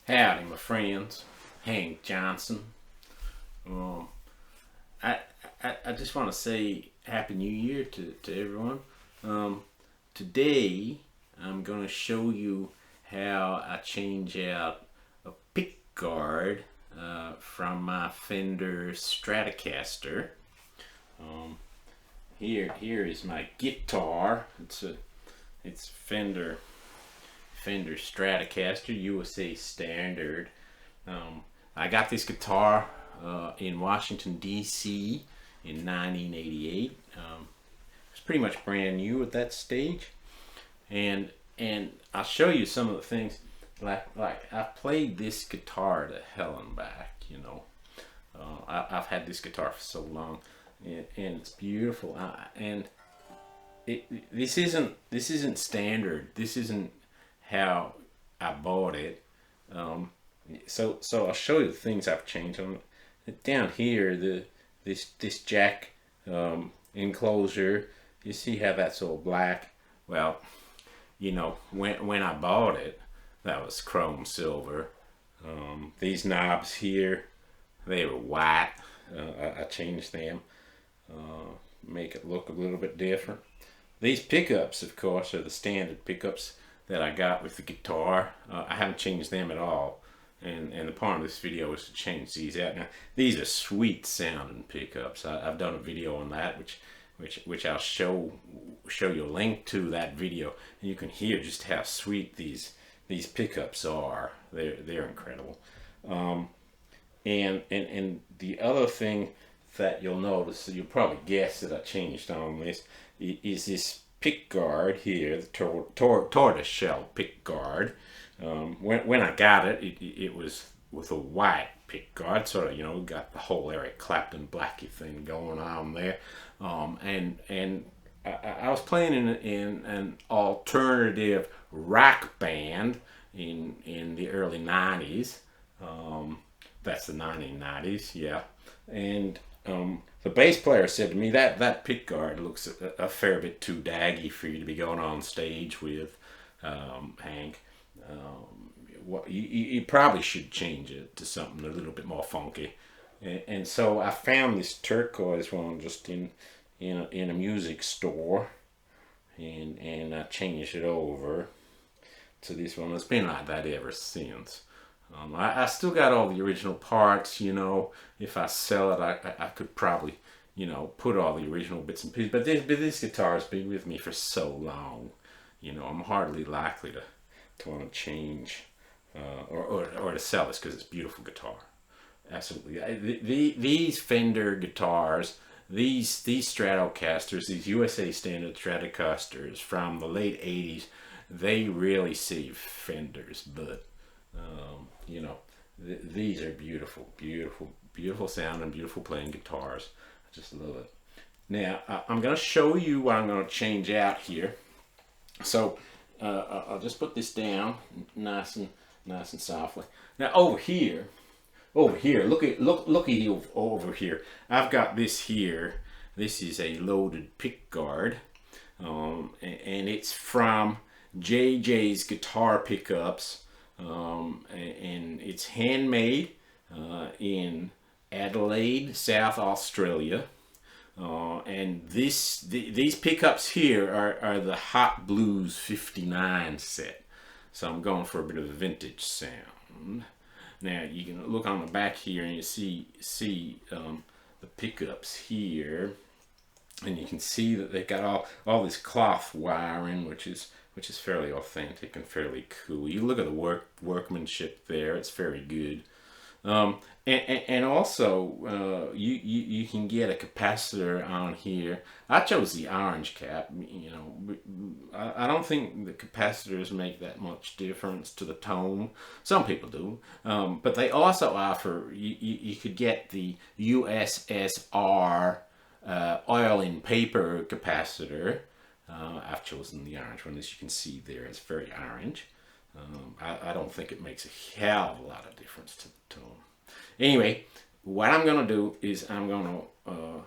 Howdy, my friends. Hank Johnson. Um, I, I just want to say Happy New Year to everyone. Um, Today, I'm going to show you how I change out a pick guard from my Fender Stratocaster. Um, here is my guitar. It's Fender Stratocaster USA Standard. I got this guitar in Washington D.C. in 1988. It's pretty much brand new at that stage, and I'll show you some of the things. Like I played this guitar to hell and back. I've had this guitar for so long, and it's beautiful. This isn't standard. This isn't how I bought it. So I'll show you the things I've changed on down here. This jack enclosure. You see how that's all black? Well, when I bought it, that was chrome silver. These knobs here, they were white. I changed them, make it look a little bit different. These pickups, of course, are the standard pickups that I got with the guitar. I haven't changed them at all, and the point of this video is to change these out. Now, these are sweet sounding pickups. I've done a video on that, which I'll show you a link to that video, and you can hear just how sweet these pickups are. They're incredible. And the other thing that you'll notice, you'll probably guess that I changed on this, is this pick guard here, the tortoise shell pick guard. When I got it, it was with a white pick guard, sort of, got the whole Eric Clapton Blackie thing going on there. And I was playing in an alternative rock band in the early 90s. That's the 1990s, yeah. And the bass player said to me that pick guard looks a fair bit too daggy for you to be going on stage with, Hank. You probably should change it to something a little bit more funky. And so I found this turquoise one just in a music store, and I changed it over to this one. It's been like that ever since. I still got all the original parts. If I sell it, I could probably, put all the original bits and pieces. But this guitar has been with me for so long, I'm hardly likely to want to change or to sell this, because it's a beautiful guitar. Absolutely. These Fender guitars, these Stratocasters, these USA Standard Stratocasters from the late 80s, they really saved Fender's butt. These are beautiful sound and beautiful playing guitars. I just love it. Now, I'm going to show you what I'm going to change out here. So I'll just put this down nice and softly. Now over here, look over here. I've got this here. This is a loaded pick guard, and it's from JJs Guitar Pickups. And it's handmade in Adelaide, South Australia. And these pickups here are the Hot Blues 59 set. So I'm going for a bit of a vintage sound. Now you can look on the back here and you see the pickups here, and you can see that they've got all this cloth wiring, which is fairly authentic and fairly cool. You look at the workmanship there; it's very good. And also, you can get a capacitor on here. I chose the orange cap. I don't think the capacitors make that much difference to the tone. Some people do, but they also offer. You could get the USSR oil in paper capacitor. I've chosen the orange one, as you can see there. It's very orange. I don't think it makes a hell of a lot of difference to the tone. Anyway, what I'm going to do is I'm going to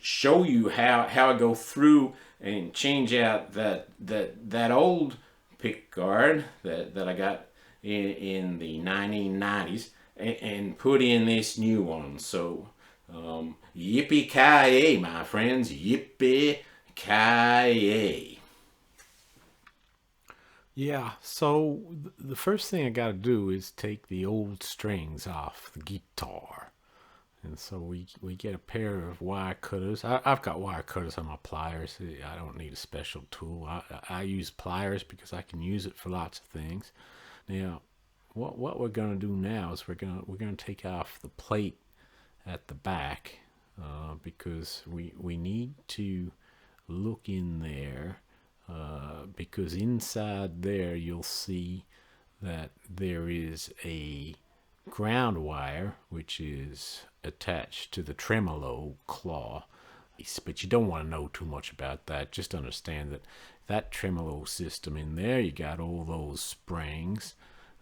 show you how I go through and change out that old pick guard that I got in the 1990s and put in this new one. So yippee-ki-yay, my friends, yippee-ki-yay. Yeah, so the first thing I got to do is take the old strings off the guitar. And so we get a pair of wire cutters. I've got wire cutters on my pliers. I don't need a special tool. I use pliers because I can use it for lots of things. Now, what we're going to do now is we're going to take off the plate at the back because we need to look in there because inside there you'll see that there is a ground wire which is attached to the tremelo claw, but you don't want to know too much about that. Just understand that that tremolo system in there, you got all those springs.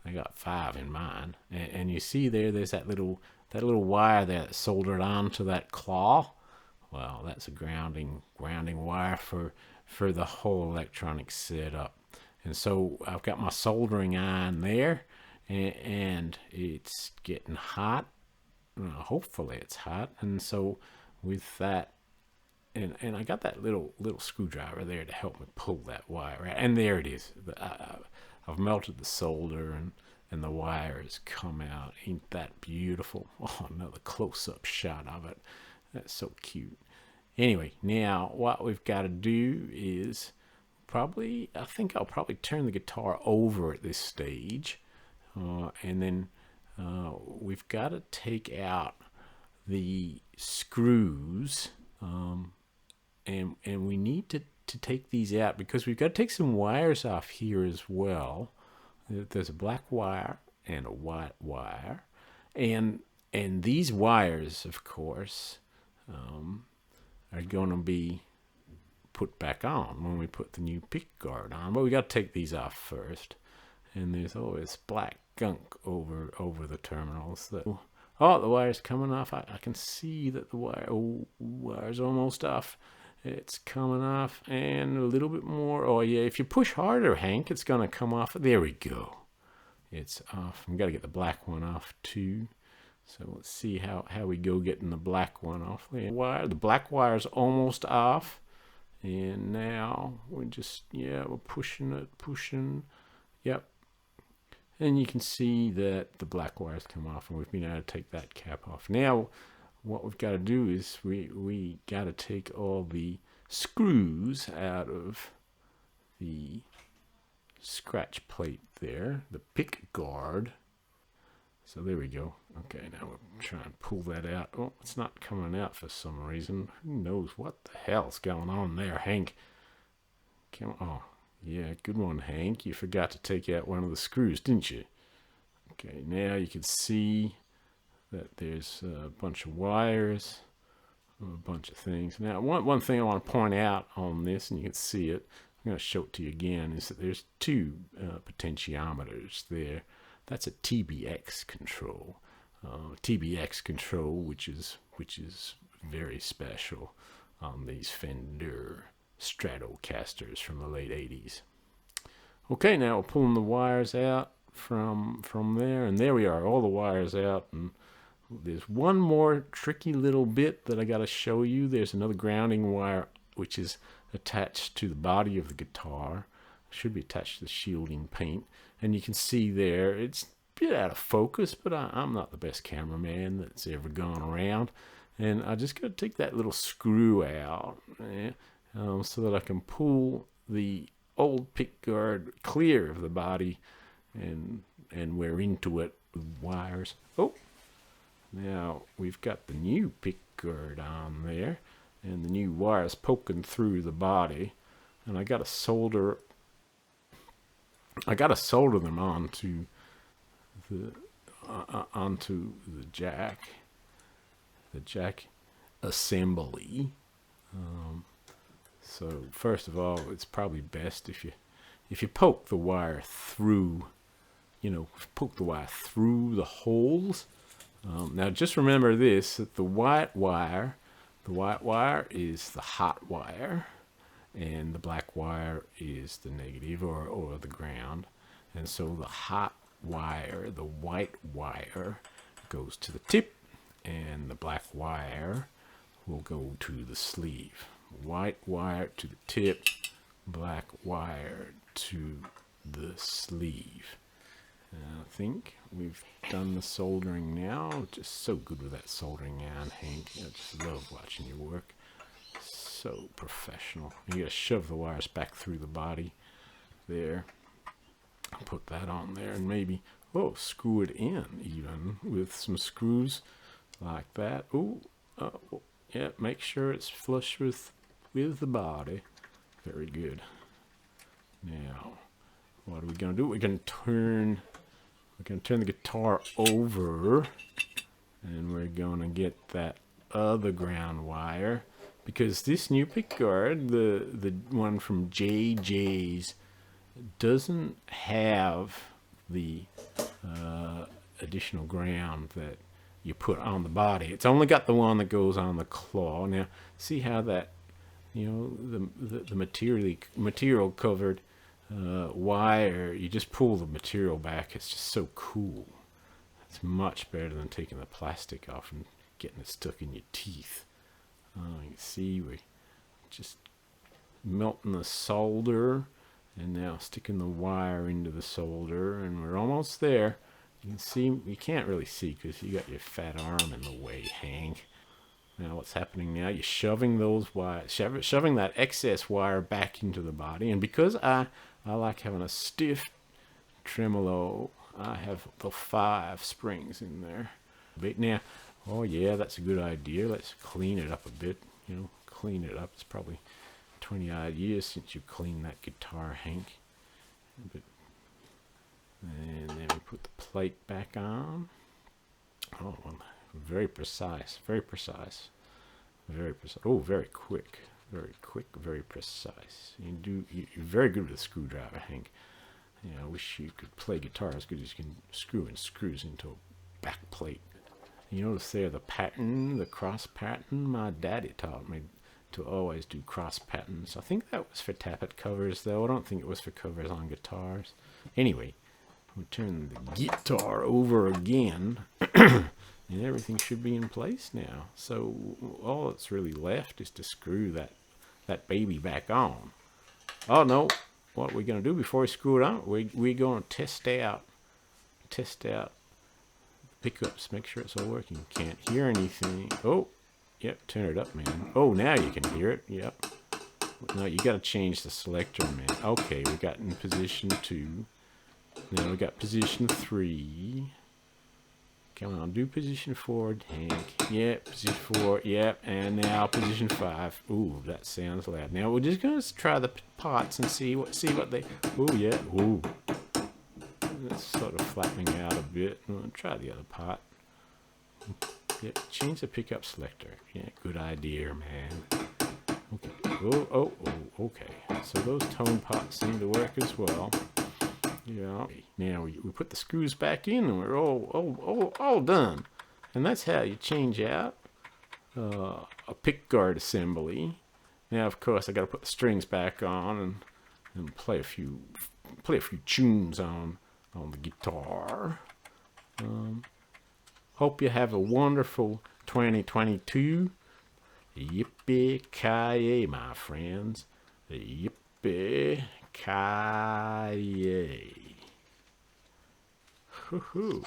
I got 5 in mine, and you see there's that little wire that's soldered onto that claw. Well, that's a grounding wire for the whole electronic setup. And so I've got my soldering iron there, and it's getting hot. Hopefully it's hot. And so with that, and I got that little screwdriver there to help me pull that wire out. And there it is. I've melted the solder, and the wire has come out. Ain't that beautiful? Oh, another close-up shot of it. That's so cute. Anyway, now what we've got to do is I think I'll probably turn the guitar over at this stage. And then we've got to take out the screws. And we need to take these out because we've got to take some wires off here as well. There's a black wire and a white wire. And these wires, of course, are going to be put back on when we put the new pickguard on. But we got to take these off first. And there's always black gunk over the terminals. The wire's coming off. I can see that the wire's almost off. It's coming off, and a little bit more. Oh yeah, if you push harder, Hank, it's gonna come off. There we go. It's off. We gotta get the black one off too. So let's see how we go getting the black one off. The black wire's almost off, and now we're pushing. Yep. And you can see that the black wire's come off, and we've been able to take that cap off. Now, what we've got to do is we got to take all the screws out of the scratch plate there, the pick guard. So there we go. Okay, now we'll try and pull that out. Oh, it's not coming out for some reason. Who knows what the hell's going on there, Hank? Come on. Oh, yeah, good one, Hank. You forgot to take out one of the screws, didn't you? Okay, now you can see that there's a bunch of wires, a bunch of things. Now, one thing I want to point out on this, and you can see it, I'm going to show it to you again, is that there's 2 potentiometers there. That's a TBX Control. TBX Control, which is very special on these Fender Stratocasters from the late 80s. Okay, now we're pulling the wires out from there, and there we are, all the wires out. And there's one more tricky little bit that I got to show you. There's another grounding wire which is attached to the body of the guitar. Should be attached to the shielding paint, and you can see there it's a bit out of focus, but I'm not the best cameraman that's ever gone around, and I just got to take that little screw out so that I can pull the old pickguard clear of the body, and we're into it with wires. Oh, now we've got the new pickguard on there, and the new wires poking through the body, and I got to solder them onto the jack assembly. So first of all, it's probably best if you poke the wire through, poke the wire through the holes. Now just remember this, that the white wire is the hot wire, and the black wire is the negative or the ground. And so the hot wire, the white wire, goes to the tip, and the black wire will go to the sleeve. White wire to the tip, black wire to the sleeve. I think we've done the soldering now. Just so good with that soldering iron, Hank. I just love watching you work. So professional. You gotta shove the wires back through the body there. Put that on there and maybe, screw it in even with some screws like that. Yeah, make sure it's flush with the body. Very good. Now, what are we gonna do? We're gonna turn the guitar over, and we're gonna get that other ground wire, because this new pickguard, the one from JJs, doesn't have the additional ground that you put on the body. It's only got the one that goes on the claw. Now, see how that, the material covered wire, you just pull the material back. It's just so cool. It's much better than taking the plastic off and getting it stuck in your teeth. You can see we just melting the solder, and now sticking the wire into the solder, and we're almost there. You can see, you can't really see because you got your fat arm in the way, Hank. Now what's happening now? You're shoving those wires, shoving that excess wire back into the body. And because I like having a stiff tremolo, I have the 5 springs in there. But now, yeah, that's a good idea. Let's clean it up a bit. Clean it up. It's probably 20-odd years since you cleaned that guitar, Hank. And then we put the plate back on. Very precise, very precise, very precise. Very quick, very precise. You're very good with a screwdriver, Hank. I wish you could play guitar as good as you can screw in screws into a back plate. You notice there the pattern, the cross pattern. My daddy taught me to always do cross patterns. I think that was for tappet covers, though. I don't think it was for covers on guitars. Anyway, we'll turn the guitar over again, and everything should be in place now. So all that's really left is to screw that baby back on. Oh no, what we're going to do before we screw it on, we're going to test out pickups, make sure it's all working. Can't hear anything. Yep, turn it up, man. Now you can hear it. Yep. No, you got to change the selector, man. Okay, we got in position 2. Now we got position 3. Come on, do position 4, Hank. Yep, position 4. Yep, and now position 5. Ooh, that sounds loud. Now we're just gonna try the pots and see what they. Yeah. It's sort of flattening out a bit. We'll try the other pot. Yep, change the pickup selector. Yeah, good idea, man. Okay. Okay. So those tone pots seem to work as well. Yeah. Now we put the screws back in, and we're all done. And that's how you change out a pickguard assembly. Now, of course, I got to put the strings back on and play a few tunes on the guitar. Hope you have a wonderful 2022. Yippee-ki-yay, my friends. Yippee-ki-yay. Hoo-hoo.